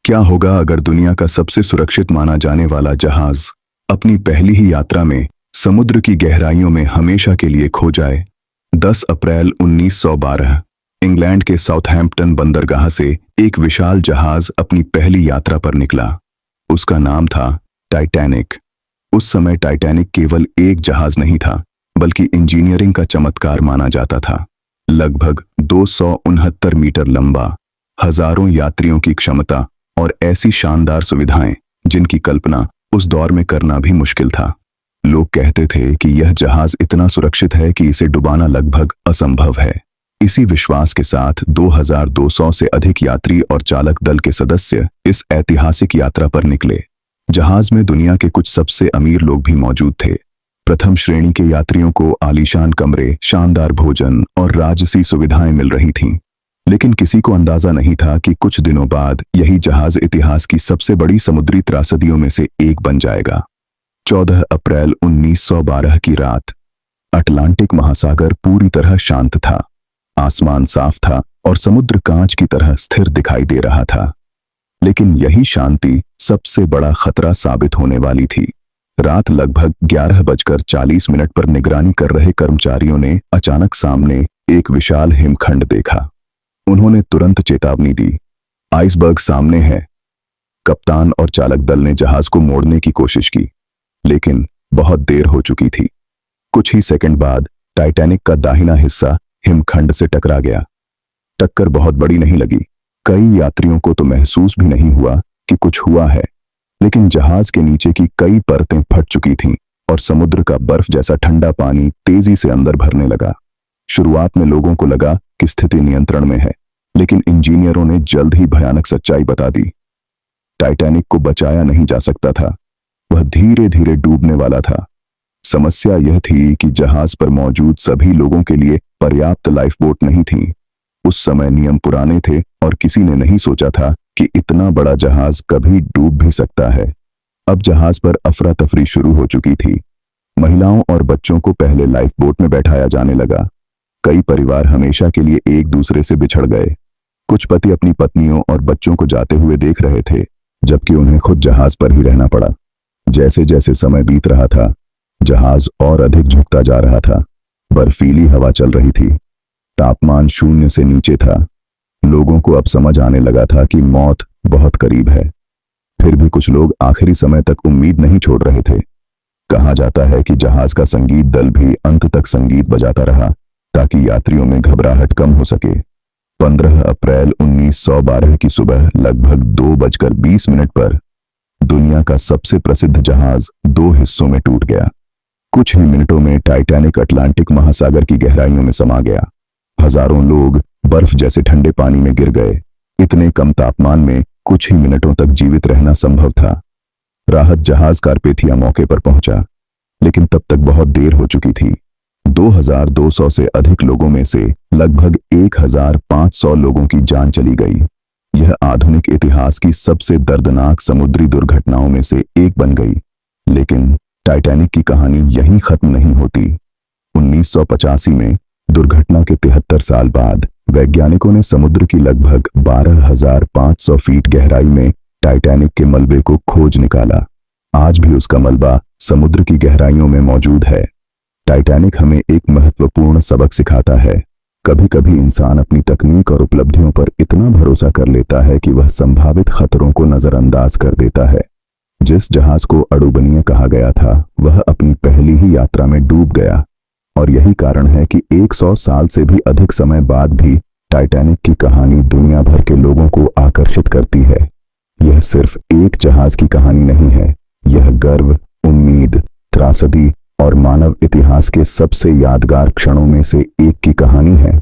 क्या होगा अगर दुनिया का सबसे सुरक्षित माना जाने वाला जहाज अपनी पहली ही यात्रा में समुद्र की गहराइयों में हमेशा के लिए खो जाए। 10 अप्रैल 1912 इंग्लैंड के साउथहैम्पटन बंदरगाह से एक विशाल जहाज अपनी पहली यात्रा पर निकला। उसका नाम था टाइटैनिक। उस समय टाइटैनिक केवल एक जहाज नहीं था, बल्कि इंजीनियरिंग का चमत्कार माना जाता था। लगभग 269 मीटर लंबा, हजारों यात्रियों की क्षमता और ऐसी शानदार सुविधाएं जिनकी कल्पना उस दौर में करना भी मुश्किल था। लोग कहते थे कि यह जहाज इतना सुरक्षित है कि इसे डुबाना लगभग असंभव है। इसी विश्वास के साथ 2200 से अधिक यात्री और चालक दल के सदस्य इस ऐतिहासिक यात्रा पर निकले। जहाज में दुनिया के कुछ सबसे अमीर लोग भी मौजूद थे। प्रथम श्रेणी के यात्रियों को आलीशान कमरे, शानदार भोजन और राजसी सुविधाएं मिल रही थीं। लेकिन किसी को अंदाजा नहीं था कि कुछ दिनों बाद यही जहाज इतिहास की सबसे बड़ी समुद्री त्रासदियों में से एक बन जाएगा। 14 अप्रैल 1912 की रात अटलांटिक महासागर पूरी तरह शांत था। आसमान साफ था और समुद्र कांच की तरह स्थिर दिखाई दे रहा था। लेकिन यही शांति सबसे बड़ा खतरा साबित होने वाली थी। रात लगभग 11:40 पर निगरानी कर रहे कर्मचारियों ने अचानक सामने एक विशाल हिमखंड देखा। उन्होंने तुरंत चेतावनी दी, आइसबर्ग सामने है। कप्तान और चालक दल ने जहाज को मोड़ने की कोशिश की, लेकिन बहुत देर हो चुकी थी। कुछ ही सेकंड बाद टाइटैनिक का दाहिना हिस्सा हिमखंड से टकरा गया। टक्कर बहुत बड़ी नहीं लगी। कई यात्रियों को तो महसूस भी नहीं हुआ कि कुछ हुआ है, लेकिन जहाज के नीचे की कई परतें फट चुकी थीं और समुद्र का बर्फ जैसा ठंडा पानी तेजी से अंदर भरने लगा। शुरुआत में लोगों को लगा कि स्थिति नियंत्रण में है, लेकिन इंजीनियरों ने जल्द ही भयानक सच्चाई बता दी। टाइटैनिक को बचाया नहीं जा सकता था। वह धीरे धीरे डूबने वाला था। समस्या यह थी कि जहाज पर मौजूद सभी लोगों के लिए पर्याप्त लाइफ बोट नहीं थी। उस समय नियम पुराने थे और किसी ने नहीं सोचा था कि इतना बड़ा जहाज कभी डूब भी सकता है। अब जहाज पर अफरा तफरी शुरू हो चुकी थी। महिलाओं और बच्चों को पहले लाइफ बोट में बैठाया जाने लगा। कई परिवार हमेशा के लिए एक दूसरे से बिछड़ गए। कुछ पति अपनी पत्नियों और बच्चों को जाते हुए देख रहे थे, जबकि उन्हें खुद जहाज पर ही रहना पड़ा। जैसे जैसे समय बीत रहा था, जहाज और अधिक झुकता जा रहा था। बर्फीली हवा चल रही थी। तापमान 0 से नीचे था। लोगों को अब समझ आने लगा था कि मौत बहुत करीब है। फिर भी कुछ लोग आखिरी समय तक उम्मीद नहीं छोड़ रहे थे। कहा जाता है कि जहाज का संगीत दल भी अंत तक संगीत बजाता रहा, ताकि यात्रियों में घबराहट कम हो सके। 15 अप्रैल 1912 की सुबह लगभग 2:20 पर दुनिया का सबसे प्रसिद्ध जहाज 2 हिस्सों में टूट गया। कुछ ही मिनटों में टाइटैनिक अटलांटिक महासागर की गहराइयों में समा गया। हजारों लोग बर्फ जैसे ठंडे पानी में गिर गए। इतने कम तापमान में कुछ ही मिनटों तक जीवित रहना संभव था। राहत जहाज कारपेथिया मौके पर पहुंचा, लेकिन तब तक बहुत देर हो चुकी थी। 2200 से अधिक लोगों में से लगभग 1500 लोगों की जान चली गई। यह आधुनिक इतिहास की सबसे दर्दनाक समुद्री दुर्घटनाओं में से एक बन गई। लेकिन टाइटैनिक की कहानी यहीं खत्म नहीं होती। 1985 में दुर्घटना के 73 साल बाद वैज्ञानिकों ने समुद्र की लगभग 12,500 फीट गहराई में टाइटैनिक के मलबे को खोज निकाला। आज भी उसका मलबा समुद्र की गहराइयों में मौजूद है। टाइटैनिक हमें एक महत्वपूर्ण सबक सिखाता है। कभी कभी इंसान अपनी तकनीक और उपलब्धियों पर इतना भरोसा कर लेता है कि वह संभावित खतरों को नजरअंदाज कर देता है। जिस जहाज को अडुबनीय कहा गया था, वह अपनी पहली ही यात्रा में डूब गया। और यही कारण है कि 100 साल से भी अधिक समय बाद भी टाइटैनिक की कहानी दुनिया भर के लोगों को आकर्षित करती है। यह सिर्फ एक जहाज की कहानी नहीं है। यह गर्व, उम्मीद, त्रासदी और मानव इतिहास के सबसे यादगार क्षणों में से एक की कहानी है।